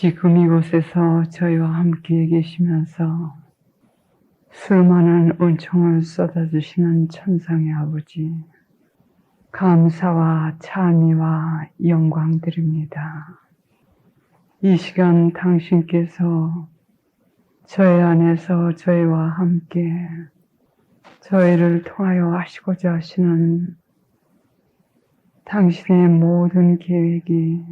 지금 이곳에서 저희와 함께 계시면서 수많은 은총을 쏟아주시는 천상의 아버지, 감사와 찬미와 영광 드립니다. 이 시간 당신께서 저희 안에서 저희와 함께 저희를 통하여 하시고자 하시는 당신의 모든 계획이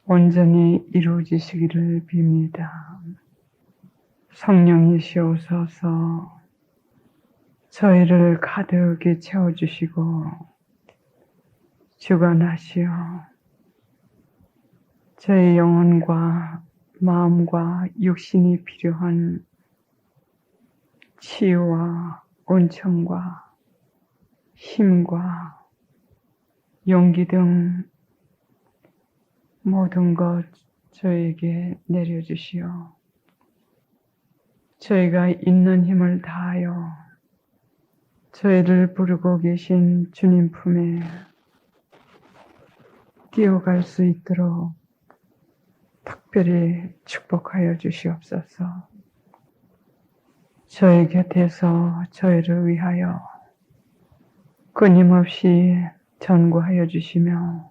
온전히 이루어지시기를 빕니다. 성령이시옵소서 저희를 가득히 채워주시고 주관하시어 저희 영혼과 마음과 육신이 필요한 치유와 온천과 힘과 용기 등 모든 것 저에게 내려주시오. 저희가 있는 힘을 다하여 저희를 부르고 계신 주님 품에 뛰어갈 수 있도록 특별히 축복하여 주시옵소서. 저희 곁에서 저희를 위하여 끊임없이 전구하여 주시며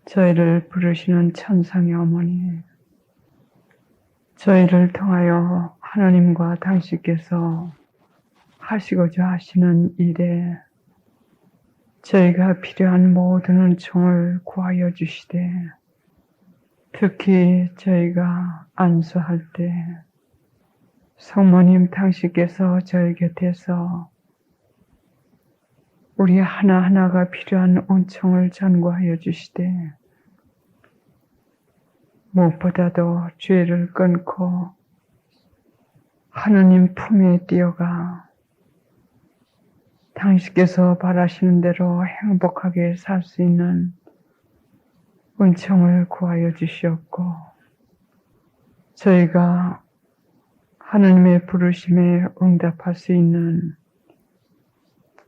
저희를 부르시는 천상의 어머니, 저희를 통하여 하나님과 당신께서 하시고자 하시는 일에 저희가 필요한 모든 은총을 구하여 주시되, 특히 저희가 안수할 때 성모님 당신께서 저희 곁에서 우리 하나하나가 필요한 은총을 전구하여 주시되, 무엇보다도 죄를 끊고 하느님 품에 뛰어가 당신께서 바라시는 대로 행복하게 살 수 있는 은총을 구하여 주시옵고, 저희가 하느님의 부르심에 응답할 수 있는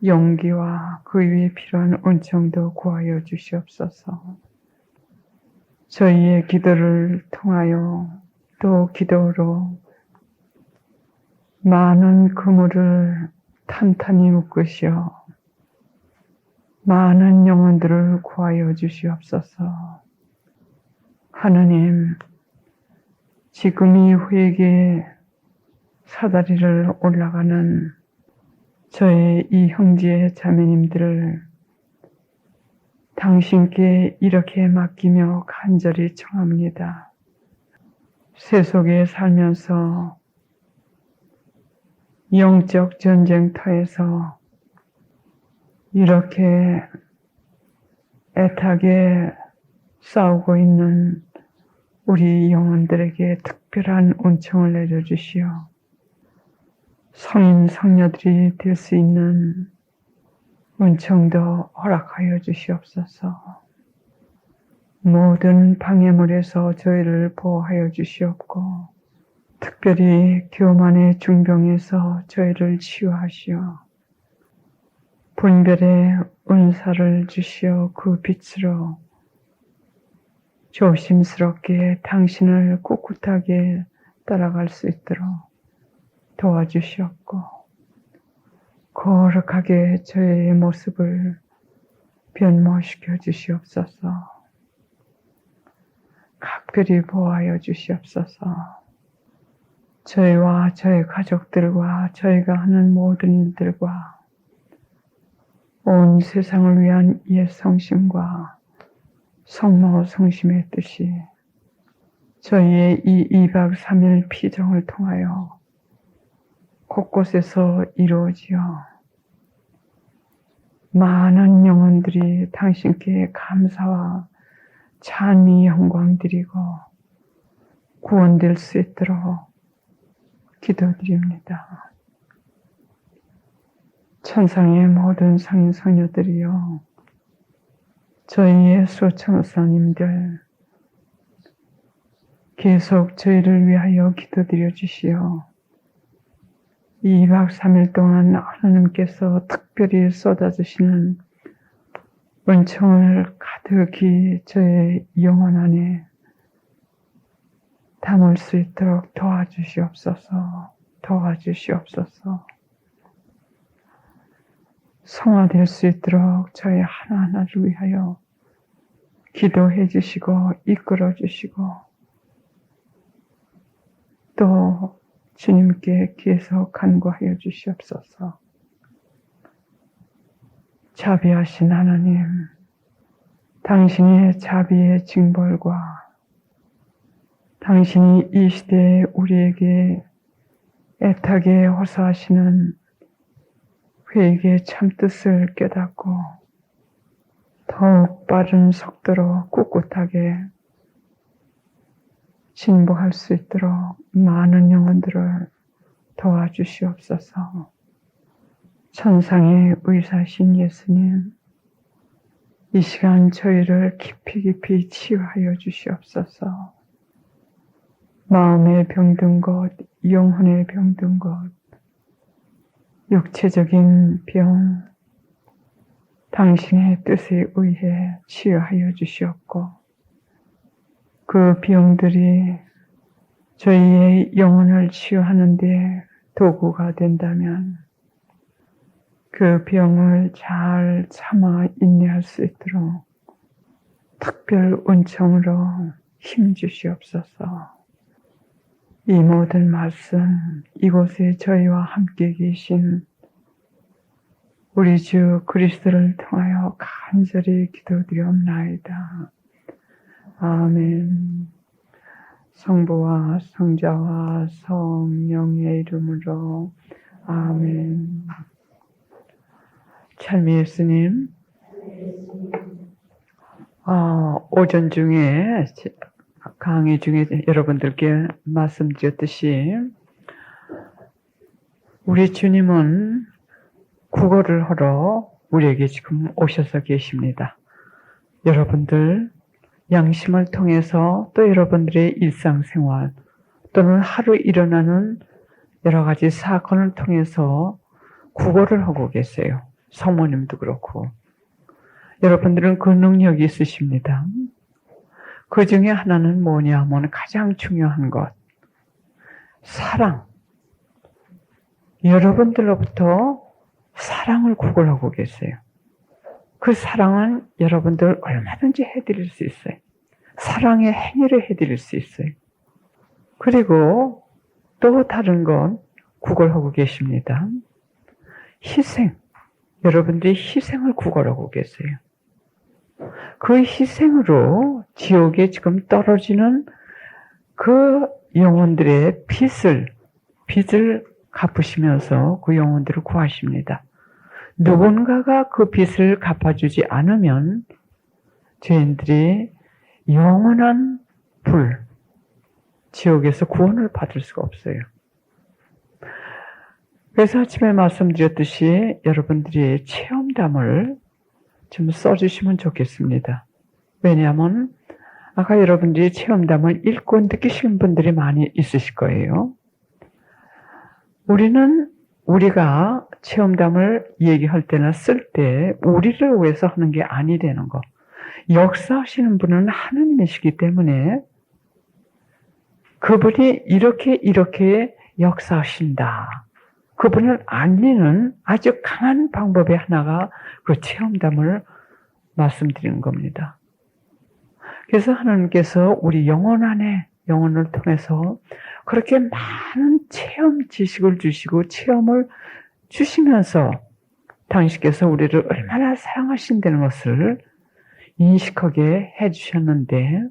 용기와 그 위에 필요한 은총도 구하여 주시옵소서. 저희의 기도를 통하여 또 기도로 많은 그물을 탄탄히 묶으시어 많은 영혼들을 구하여 주시옵소서. 하느님, 지금 이 회개 사다리를 올라가는 저의 이 형제 자매님들을 당신께 이렇게 맡기며 간절히 청합니다. 세속에 살면서 영적 전쟁터에서 이렇게 애타게 싸우고 있는 우리 영혼들에게 특별한 은총을 내려주시어 성인 성녀들이 될 수 있는 은총도 허락하여 주시옵소서. 모든 방해물에서 저희를 보호하여 주시옵고, 특별히 교만의 중병에서 저희를 치유하시어 분별의 은사를 주시어 그 빛으로 조심스럽게 당신을 꿋꿋하게 따라갈 수 있도록 도와주시옵고, 거룩하게 저의 모습을 변모시켜 주시옵소서. 각별히 보호하여 주시옵소서. 저희와 저희 가족들과 저희가 하는 모든 일들과 온 세상을 위한 옛 성심과 성모 성심의 뜻이 저희의 이 2박 3일 피정을 통하여 곳곳에서 이루어지어 많은 영혼들이 당신께 감사와 찬미 영광 드리고 구원될 수 있도록 기도드립니다. 천상의 모든 성인 성녀들이여, 저희의 수천사님들 계속 저희를 위하여 기도드려 주시어 2박 3일 동안 하나님께서 특별히 쏟아주시는 은총을 가득히 저의 영혼 안에 담을 수 있도록 도와주시옵소서. 도와주시옵소서. 성화될 수 있도록 저희 하나하나를 위하여 기도해 주시고 이끌어 주시고 또 주님께 계속 간구하여 주시옵소서. 자비하신 하나님, 당신의 자비의 징벌과 당신이 이 시대에 우리에게 애타게 호소하시는 회개의 참뜻을 깨닫고 더욱 빠른 속도로 꿋꿋하게 진보할 수 있도록 많은 영혼들을 도와주시옵소서. 천상의 의사신 예수님, 이 시간 저희를 깊이 치유하여 주시옵소서. 마음의 병든 것, 영혼의 병든 것, 육체적인 병, 당신의 뜻에 의해 치유하여 주시옵고 그 병들이 저희의 영혼을 치유하는 데 도구가 된다면 그 병을 잘 참아 인내할 수 있도록 특별 은총으로 힘주시옵소서. 이 모든 말씀 이곳에 저희와 함께 계신 우리 주 그리스도를 통하여 간절히 기도드리옵나이다. 아멘. 성부와 성자와 성령의 이름으로 아멘. 찬미 예수님, 오전 중에 강의 중에 여러분들께 말씀드렸듯이 우리 주님은 구걸을 하러 우리에게 지금 오셔서 계십니다. 여러분들 양심을 통해서 또 여러분들의 일상생활 또는 하루 일어나는 여러 가지 사건을 통해서 구걸을 하고 계세요. 성모님도 그렇고 여러분들은 그 능력이 있으십니다. 그 중에 하나는 뭐냐 하면 가장 중요한 것, 사랑. 여러분들로부터 사랑을 구걸하고 계세요. 그 사랑은 여러분들 얼마든지 해드릴 수 있어요. 사랑의 행위를 해드릴 수 있어요. 그리고 또 다른 건 구걸하고 계십니다. 희생. 여러분들이 희생을 구걸하고 계세요. 그 희생으로 지옥에 지금 떨어지는 그 영혼들의 빚을 갚으시면서 그 영혼들을 구하십니다. 누군가가 그 빚을 갚아주지 않으면 죄인들이 영원한 지옥에서 구원을 받을 수가 없어요. 그래서 아침에 말씀드렸듯이 여러분들이 체험담을 좀 써주시면 좋겠습니다. 왜냐하면 아까 여러분들이 체험담을 읽고 느끼신 분들이 많이 있으실 거예요. 우리가 체험담을 얘기할 때나 쓸 때 우리를 위해서 하는 게 아니라는 거. 역사하시는 분은 하나님이시기 때문에 그분이 이렇게 역사하신다. 그분을 알리는 아주 강한 방법의 하나가 그 체험담을 말씀드리는 겁니다. 그래서 하나님께서 우리 영혼 안에 영혼을 통해서 그렇게 많은 체험 지식을 주시고 체험을 주시면서 당신께서 우리를 얼마나 사랑하신다는 것을 인식하게 해주셨는데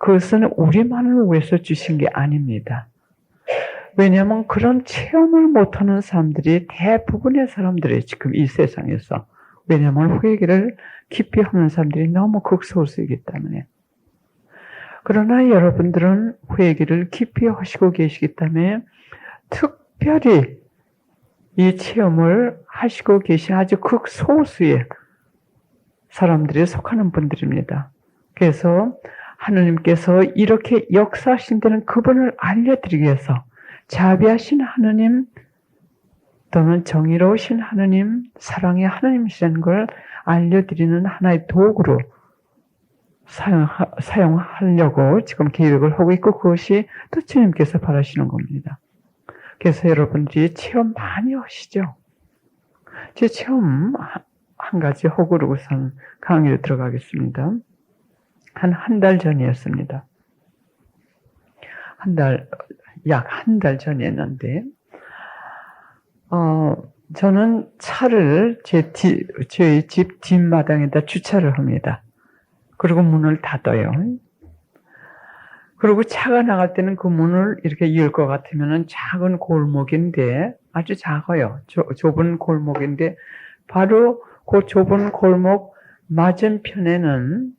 그것은 우리만을 위해서 주신 게 아닙니다. 왜냐하면 그런 체험을 못하는 사람들이 대부분의 사람들이 지금 이 세상에서 왜냐하면 회개를 깊이 하는 사람들이 너무 극소수이기 때문에 그러나 여러분들은 회개를 깊이 하시고 계시기 때문에 특별히 이 체험을 하시고 계신 아주 극소수의 사람들이 속하는 분들입니다. 그래서 하나님께서 이렇게 역사하신다는 그분을 알려드리기 위해서 자비하신 하나님 또는 정의로우신 하나님, 사랑의 하나님이시라는 걸 알려드리는 하나의 도구로 사용하려고 지금 계획을 하고 있고 그것이 또 주님께서 바라시는 겁니다. 그래서 여러분들이 체험 많이 하시죠. 제 체험 한 가지 하고 그러고선 강의로 들어가겠습니다. 한 달 전이었습니다. 약 한 달 전이었는데, 저는 차를 저희 집 뒷마당에다 주차를 합니다. 그리고 문을 닫아요. 그리고 차가 나갈 때는 그 문을 이렇게 열 것 같으면은 작은 골목인데, 아주 작아요. 좁은 골목인데, 바로 그 좁은 골목 맞은편에는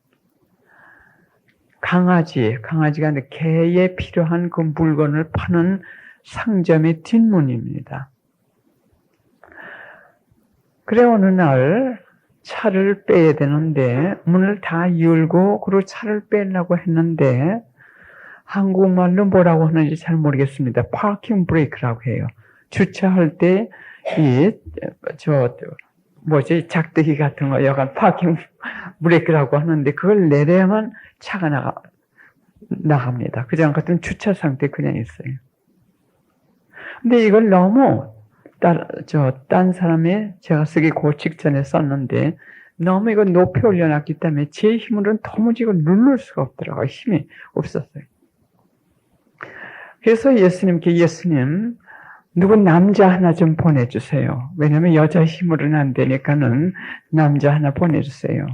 강아지가 개에 필요한 그 물건을 파는 상점의 뒷문입니다. 그래 어느 날 차를 빼야 되는데 문을 다 열고 그리고 차를 빼려고 했는데 한국말로 뭐라고 하는지 잘 모르겠습니다. 파킹 브레이크라고 해요. 주차할 때 작대기 같은 거 약간 파킹 브레이크라고 하는데 그걸 내려야만 차가 나갑니다. 그지 않고는 주차 상태 그냥 있어요. 근데 이걸 너무 딴 사람이 제가 쓰기 그 직전에 썼는데 너무 이걸 높이 올려놨기 때문에 제 힘으로는 도무지 이걸 누를 수가 없더라고요. 힘이 없었어요. 그래서 예수님, 누구 남자 하나 좀 보내주세요. 왜냐면 여자 힘으로는 안 되니까는 남자 하나 보내주세요.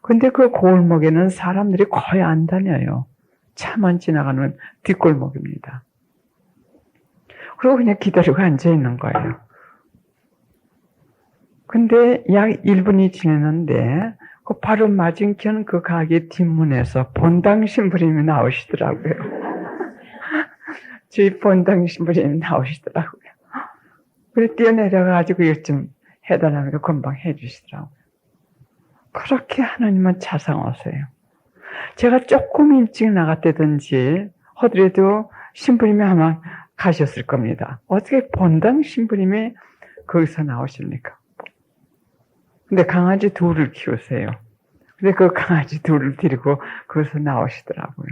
근데 그 골목에는 사람들이 거의 안 다녀요. 차만 지나가는 뒷골목입니다. 그리고 그냥 기다리고 앉아있는 거예요. 근데 약 1분이 지났는데 그 바로 맞은편 그 가게 뒷문에서 본당 신부님이 나오시더라고요. 저희 본당 신부님이 나오시더라고요. 그래 뛰어내려가지고 이것 좀 해달라니까 금방 해주시더라고요. 그렇게 하나님은 자상하세요. 제가 조금 일찍 나갔다든지 하더라도 신부님이 아마 가셨을 겁니다. 어떻게 본당 신부님이 거기서 나오십니까? 근데 강아지 둘을 키우세요. 근데 그 강아지 둘을 데리고 거기서 나오시더라고요.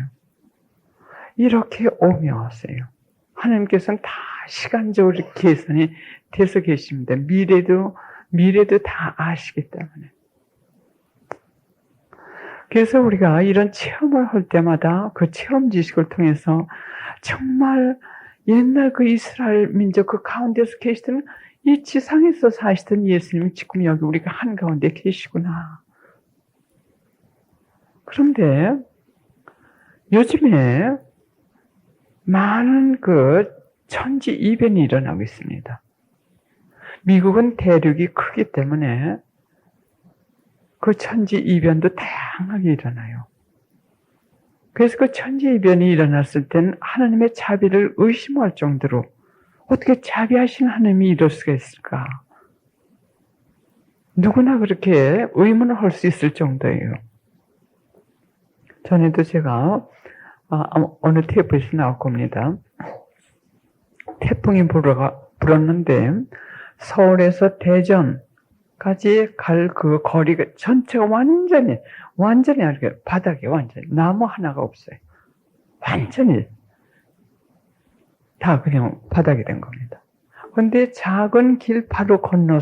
이렇게 오묘하세요. 하나님께서는 다 시간적으로 계산이 돼서 계십니다. 미래도 다 아시기 때문에. 그래서 우리가 이런 체험을 할 때마다 그 체험 지식을 통해서 정말 옛날 그 이스라엘 민족 그 가운데서 계시던 이 지상에서 사시던 예수님이 지금 여기 우리가 한가운데 계시구나. 그런데 요즘에 많은 그 천지 이변이 일어나고 있습니다. 미국은 대륙이 크기 때문에 그 천지 이변도 다양하게 일어나요. 그래서 그 천지 이변이 일어났을 때는 하나님의 자비를 의심할 정도로 어떻게 자비하신 하나님이 이럴 수가 있을까? 누구나 그렇게 의문을 할 수 있을 정도예요. 전에도 제가 어느 테이프에서 나올 겁니다. 태풍이 불었는데 서울에서 대전까지 갈 그 거리가 전체가 완전히 이렇게 바닥에 완전히 나무 하나가 없어요. 완전히 다 그냥 바닥이 된 겁니다. 그런데 작은 길 바로 건너에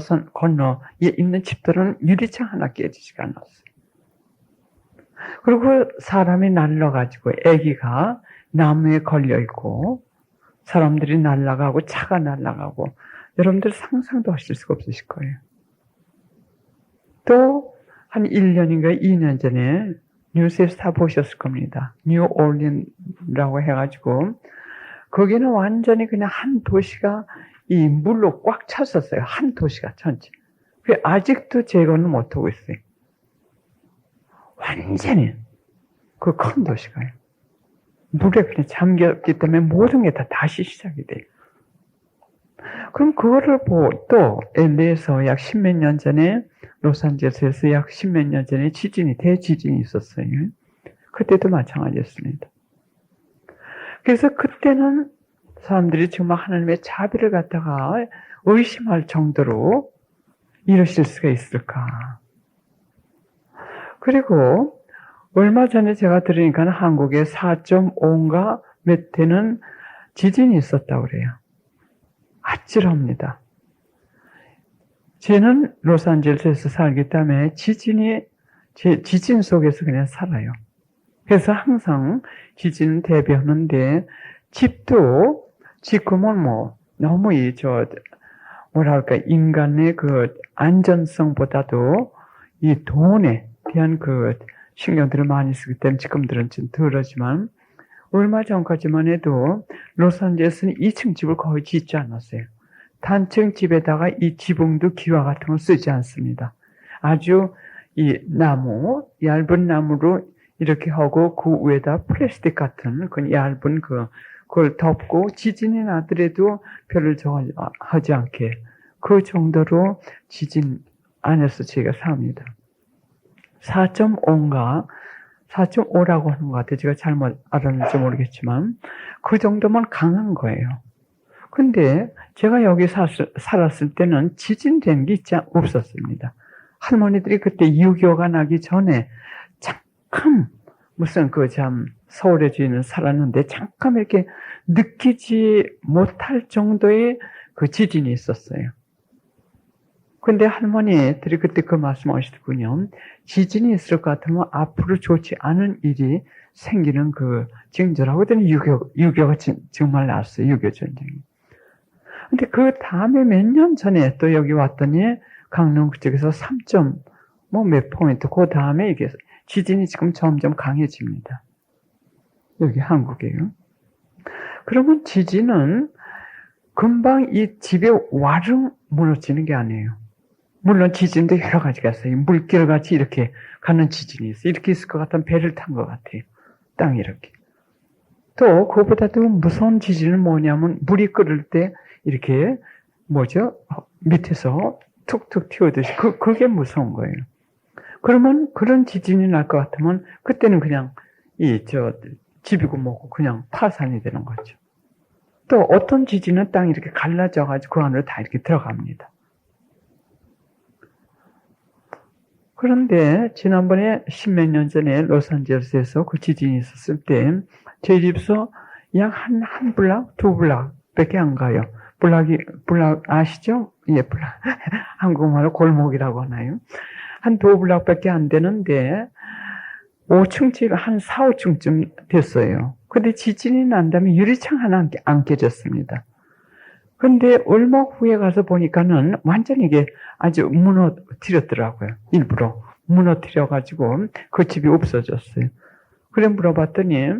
있는 집들은 유리창 하나 깨지지가 않았어요. 그리고 사람이 날라가지고 아기가 나무에 걸려있고 사람들이 날아가고 차가 날아가고 여러분들 상상도 하실 수가 없으실 거예요. 또 한 1년인가 2년 전에 뉴스에서 다 보셨을 겁니다. 뉴올린이라고 해가지고 거기는 완전히 그냥 한 도시가 이 물로 꽉 찼었어요. 한 도시가 전체. 아직도 제거는 못하고 있어요. 완전히 그 큰 도시가요. 물에 그냥 잠겼기 때문에 모든 게 다 다시 시작이 돼요. 그럼 그거를 또 LA에서 약 10몇 년 전에 로스앤젤레스에서 약 10몇 년 전에 대지진이 있었어요. 그때도 마찬가지였습니다. 그래서 그때는 사람들이 정말 하나님의 자비를 갖다가 의심할 정도로 이러실 수가 있을까? 그리고 얼마 전에 제가 들으니까 한국에 4.5인가 몇 회는 지진이 있었다고 그래요. 아찔합니다. 저는 로스앤젤레스에서 살기 때문에 지진 속에서 그냥 살아요. 그래서 항상 지진 대비하는데 집도 지금은 너무 뭐랄까 인간의 그 안전성보다도 이 돈에 대한 그 신경들을 많이 쓰기 때문에 지금들은 좀 덜하지만 얼마 전까지만 해도 로스앤젤레스는 2층 집을 거의 짓지 않았어요. 단층 집에다가 이 지붕도 기와 같은 걸 쓰지 않습니다. 아주 이 얇은 나무로 이렇게 하고 그 위에다 플라스틱 같은 그 얇은 그걸 덮고 지진이 나더라도 별로 하지 않게 그 정도로 지진 안에서 저희가 삽니다. 4.5인가 4.5라고 하는 것 같아요. 제가 잘못 알았는지 모르겠지만 그 정도면 강한 거예요. 근데 제가 여기 살았을 때는 지진된 게 없었습니다. 할머니들이 그때 6.25가 나기 전에 잠깐 무슨 서울에 저희는 살았는데 잠깐 이렇게 느끼지 못할 정도의 그 지진이 있었어요. 근데 할머니들이 그때 그 말씀하시더군요. 지진이 있을 것 같으면 앞으로 좋지 않은 일이 생기는 그 징조라고 하더니 6.25가 정말 났어요. 6.25 전쟁이. 근데 그 다음에 몇 년 전에 또 여기 왔더니 강릉 그쪽에서 3점 몇 포인트 그 다음에 이게 지진이 지금 점점 강해집니다. 여기 한국이에요. 그러면 지진은 금방 이 집에 와르르 무너지는 게 아니에요. 물론 지진도 여러 가지가 있어요. 물결같이 이렇게 가는 지진이 있어요. 이렇게 있을 것 같으면 배를 탄 것 같아요. 땅이 이렇게. 또 그보다도 무서운 지진은 뭐냐면 물이 끓을 때 이렇게 밑에서 툭툭 튀어오듯이 그게 무서운 거예요. 그러면 그런 지진이 날 것 같으면 그때는 그냥 집이고 뭐고 그냥 파산이 되는 거죠. 또 어떤 지진은 땅이 이렇게 갈라져가지고 그 안으로 다 이렇게 들어갑니다. 그런데 지난번에 10몇 년 전에 로스앤젤레스에서 그 지진이 있었을 때 저희 집에서 약 한 블락, 두 블락밖에 안 가요. 블락 아시죠? 예, 블락. 한국말로 골목이라고 하나요? 한 두 블락밖에 안 되는데 5층 집 한 4, 5층쯤 됐어요. 근데 지진이 난 다음에 유리창 하나 안 깨졌습니다. 근데 얼마 후에 가서 보니까는 완전히 이게 아주 무너뜨렸더라고요. 일부러 무너뜨려가지고 그 집이 없어졌어요. 그래 물어봤더니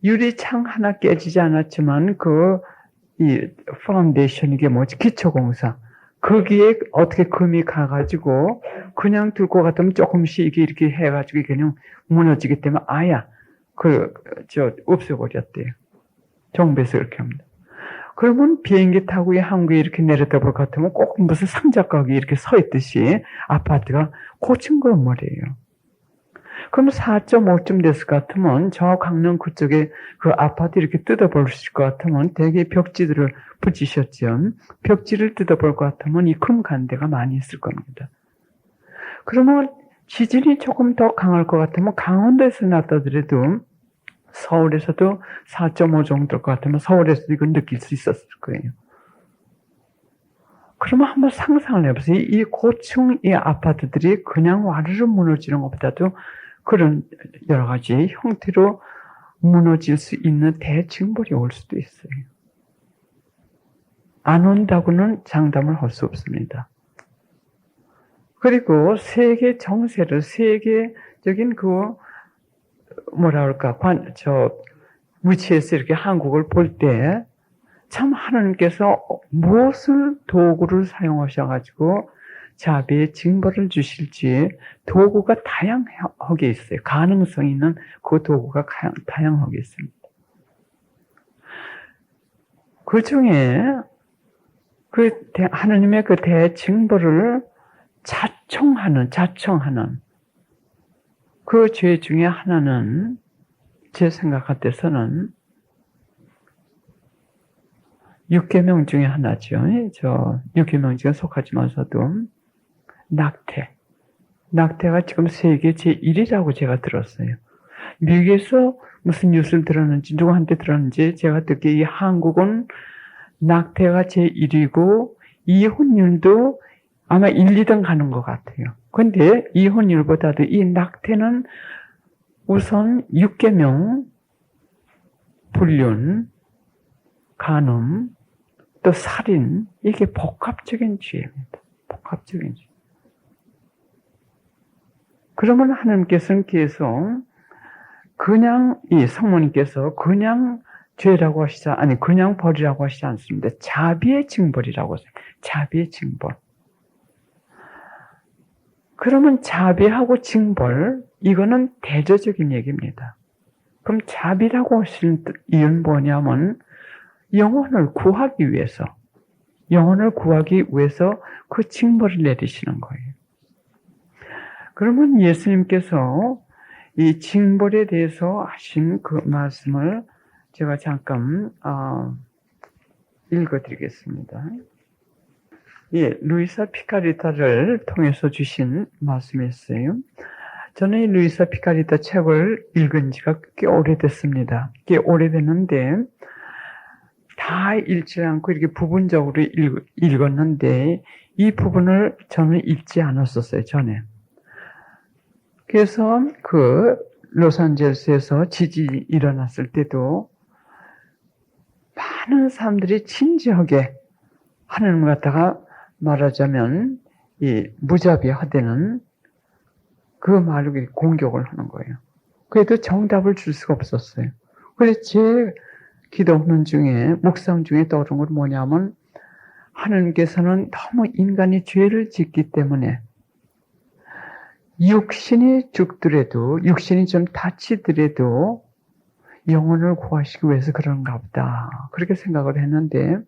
유리창 하나 깨지지 않았지만 이 파운데이션 이게 뭐지? 기초공사. 거기에 어떻게 금이 가가지고 그냥 들고 갔다면 조금씩 이게 이렇게 해가지고 그냥 무너지기 때문에 없애버렸대요. 정부에서 이렇게 합니다. 그러면 비행기 타고 한국에 이렇게 내렸다 볼 것 같으면 꼭 무슨 상자가게 이렇게 서 있듯이 아파트가 고층 건물이에요. 그럼 4.5쯤 됐을 것 같으면 저 강릉 그쪽에 그 아파트 이렇게 뜯어보실 것 같으면 되게 벽지들을 붙이셨죠. 벽지를 뜯어볼 것 같으면 이 큰 간대가 많이 있을 겁니다. 그러면 지진이 조금 더 강할 것 같으면 강원도에서 났다더라도 서울에서도 4.5 정도일 것 같으면 서울에서도 이걸 느낄 수 있었을 거예요. 그러면 한번 상상을 해보세요. 이 고층 이 아파트들이 그냥 와르르 무너지는 것보다도 그런 여러 가지 형태로 무너질 수 있는 대징벌이 올 수도 있어요. 안 온다고는 장담을 할 수 없습니다. 그리고 세계 정세를 세계적인 위치에서 이렇게 한국을 볼 때 참 하나님께서 무엇을 도구를 사용하셔가지고 자비의 징벌을 주실지 도구가 다양하게 있어요. 가능성이 있는 그 도구가 다양하게 있습니다. 그 중에 하나님의 그 대징벌을 자청하는 그 죄 중에 하나는 제 생각할 때서는 6계명 중에 하나죠. 6계명 중에 속하지만서도 낙태. 낙태가 지금 세계 제1위라고 제가 들었어요. 미국에서 무슨 뉴스를 들었는지 누구한테 들었는지 제가 듣기에 이 한국은 낙태가 제1위고 이혼율도 아마 1, 2등 가는 것 같아요. 그런데 이혼율보다도 이 낙태는 우선 육계명, 불륜, 간음, 또 살인, 이게 복합적인 죄입니다. 복합적인 죄. 그러면 하나님께서는 계속 그냥 이 성모님께서 그냥 죄라고 그냥 벌이라고 하시지 않습니다. 자비의 징벌이라고 하세요. 자비의 징벌. 그러면 자비하고 징벌, 이거는 대조적인 얘기입니다. 그럼 자비라고 하시는 이유는 뭐냐면 영혼을 구하기 위해서 그 징벌을 내리시는 거예요. 그러면 예수님께서 이 징벌에 대해서 하신 그 말씀을 제가 잠깐 읽어드리겠습니다. 예, 루이사 피카리타를 통해서 주신 말씀이었어요. 저는 이 루이사 피카리타 책을 읽은 지가 꽤 오래됐습니다. 꽤 오래됐는데 다 읽지 않고 이렇게 부분적으로 읽었는데 이 부분을 저는 읽지 않았었어요, 전에. 그래서 그 로스앤젤레스에서 지진이 일어났을 때도 많은 사람들이 진지하게 하나님을 갖다가 말하자면 이 무자비하되는 그 말로 공격을 하는 거예요. 그래도 정답을 줄 수가 없었어요. 그래서 제 기도하는 중에 묵상 중에 떠오른 건 뭐냐면 하나님께서는 너무 인간이 죄를 짓기 때문에 육신이 죽더라도 육신이 좀 다치더라도 영혼을 구하시기 위해서 그런가 보다. 그렇게 생각을 했는데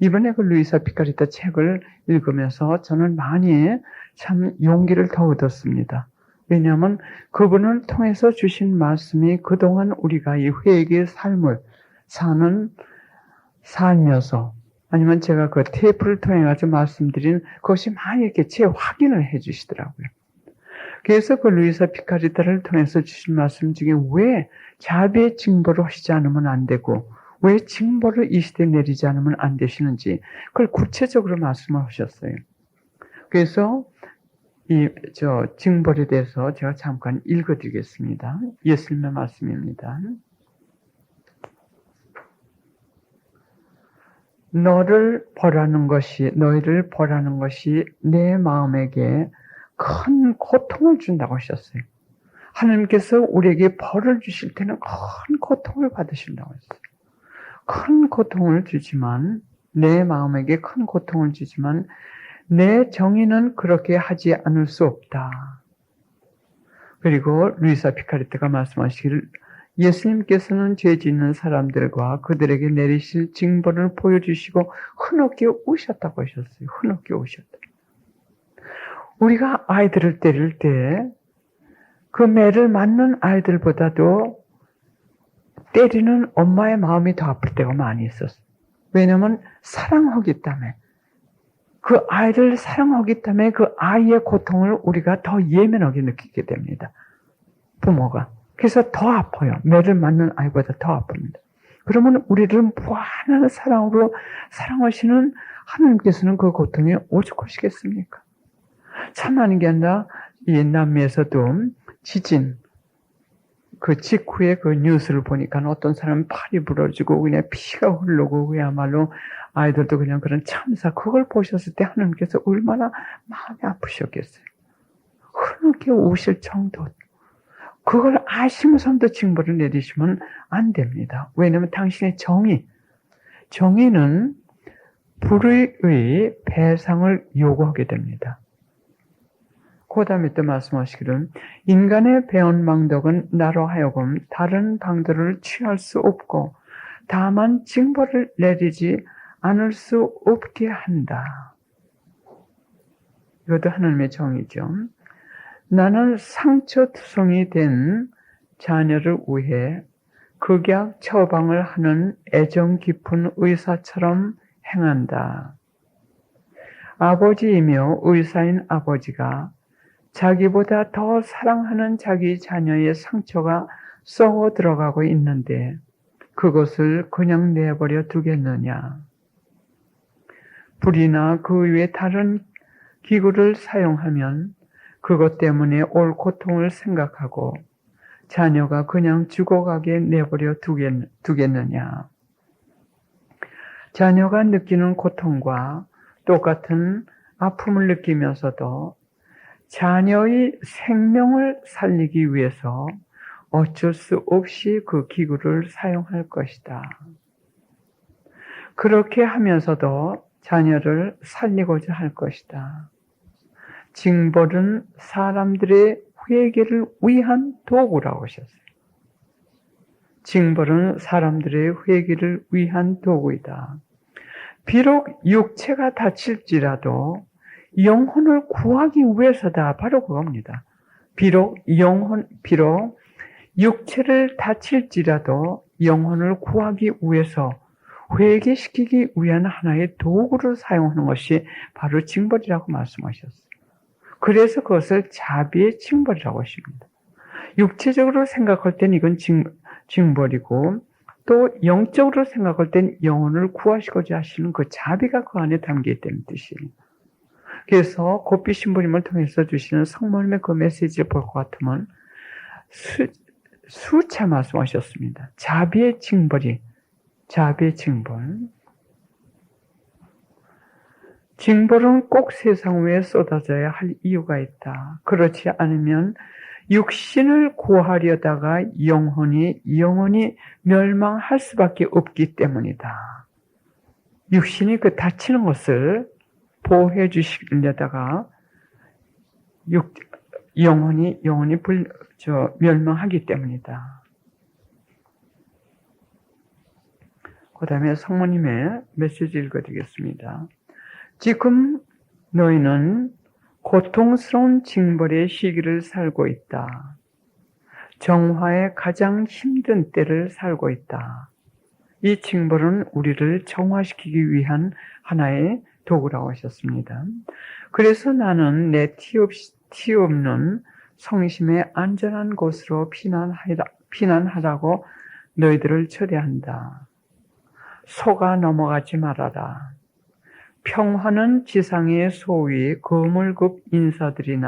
이번에 그 루이사 피카리타 책을 읽으면서 저는 많이 참 용기를 더 얻었습니다. 왜냐하면 그분을 통해서 주신 말씀이 그동안 우리가 이 회개의 삶을 사는 삶이어서 아니면 제가 그 테이프를 통해 가지고 말씀드린 그것이 많이 이렇게 재확인을 해 주시더라고요. 그래서 그 루이사 피카리타를 통해서 주신 말씀 중에 왜 자비의 징벌을 하시지 않으면 안 되고 왜 징벌을 이 시대에 내리지 않으면 안 되시는지 그걸 구체적으로 말씀을 하셨어요. 그래서 징벌에 대해서 제가 잠깐 읽어드리겠습니다. 예수님의 말씀입니다. 너희를 벌하는 것이 내 마음에게 큰 고통을 준다고 하셨어요. 하나님께서 우리에게 벌을 주실 때는 큰 고통을 받으신다고 했어요. 큰 고통을 주지만 내 마음에게 큰 고통을 주지만 내 정의는 그렇게 하지 않을 수 없다. 그리고 루이사 피카리타가 말씀하시기를 예수님께서는 죄 짓는 사람들과 그들에게 내리실 징벌을 보여주시고 흐느끼 우셨다고 하셨어요. 흐느끼 우셨다. 우리가 아이들을 때릴 때 그 매를 맞는 아이들보다도 때리는 엄마의 마음이 더 아플 때가 많이 있었어요. 왜냐하면 사랑하기 때문에 그 아이를 사랑하기 때문에 그 아이의 고통을 우리가 더 예민하게 느끼게 됩니다. 부모가. 그래서 더 아파요. 매를 맞는 아이보다 더 아픕니다. 그러면 우리를 무한한 사랑으로 사랑하시는 하나님께서는 그 고통에 오죽하시겠습니까? 참하는 게 아니라 이 남미에서도 지진 그 직후에 그 뉴스를 보니까 어떤 사람은 팔이 부러지고 그냥 피가 흐르고 그야말로 아이들도 그냥 그런 참사 그걸 보셨을 때 하나님께서 얼마나 마음이 아프셨겠어요. 흐르게 우실 정도. 그걸 아시면서도 징벌을 내리시면 안 됩니다. 왜냐하면 당신의 정의는 불의의 배상을 요구하게 됩니다. 그 다음에 또 말씀하시기를 인간의 배은망덕은 나로 하여금 다른 방도를 취할 수 없고 다만 징벌을 내리지 않을 수 없게 한다. 이것도 하나님의 정의죠. 나는 상처투성이 된 자녀를 위해 극약 처방을 하는 애정 깊은 의사처럼 행한다. 아버지이며 의사인 아버지가 자기보다 더 사랑하는 자기 자녀의 상처가 썩어 들어가고 있는데 그것을 그냥 내버려 두겠느냐? 불이나 그 외 다른 기구를 사용하면 그것 때문에 올 고통을 생각하고 자녀가 그냥 죽어가게 내버려 두겠느냐? 자녀가 느끼는 고통과 똑같은 아픔을 느끼면서도 자녀의 생명을 살리기 위해서 어쩔 수 없이 그 기구를 사용할 것이다. 그렇게 하면서도 자녀를 살리고자 할 것이다. 징벌은 사람들의 회개를 위한 도구라고 하셨어요. 징벌은 사람들의 회개를 위한 도구이다. 비록 육체가 다칠지라도 영혼을 구하기 위해서다. 바로 그겁니다. 비록 육체를 다칠지라도 영혼을 구하기 위해서 회개시키기 위한 하나의 도구를 사용하는 것이 바로 징벌이라고 말씀하셨어요. 그래서 그것을 자비의 징벌이라고 하십니다. 육체적으로 생각할 땐 이건 징벌이고 또 영적으로 생각할 땐 영혼을 구하시고자 하시는 그 자비가 그 안에 담겨 있다는 뜻이에요. 그래서 고삐 신부님을 통해서 주시는 성모님의 그 메시지를 볼 것 같으면 수차 말씀하셨습니다. 자비의 징벌. 징벌은 꼭 세상 위에 쏟아져야 할 이유가 있다. 그렇지 않으면 육신을 구하려다가 영혼이 멸망할 수밖에 없기 때문이다. 육신이 그 다치는 것을 보호해 주시려다가 영혼이 멸망하기 때문이다. 그 다음에 성모님의 메시지 읽어드리겠습니다. 지금 너희는 고통스러운 징벌의 시기를 살고 있다. 정화의 가장 힘든 때를 살고 있다. 이 징벌은 우리를 정화시키기 위한 하나의 도구라고 하셨습니다. 그래서 나는 내 티 없는 성심의 안전한 곳으로 피난하라고 너희들을 초대한다. 속아 넘어가지 말아라. 평화는 지상의 소위 거물급 인사들의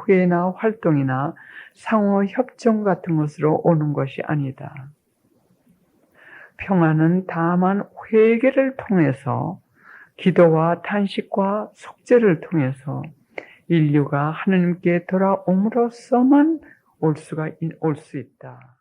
회의나 활동이나 상호 협정 같은 것으로 오는 것이 아니다. 평화는 다만 회개를 통해서 기도와 탄식과 속죄를 통해서 인류가 하나님께 돌아옴으로써만 올 수 있다.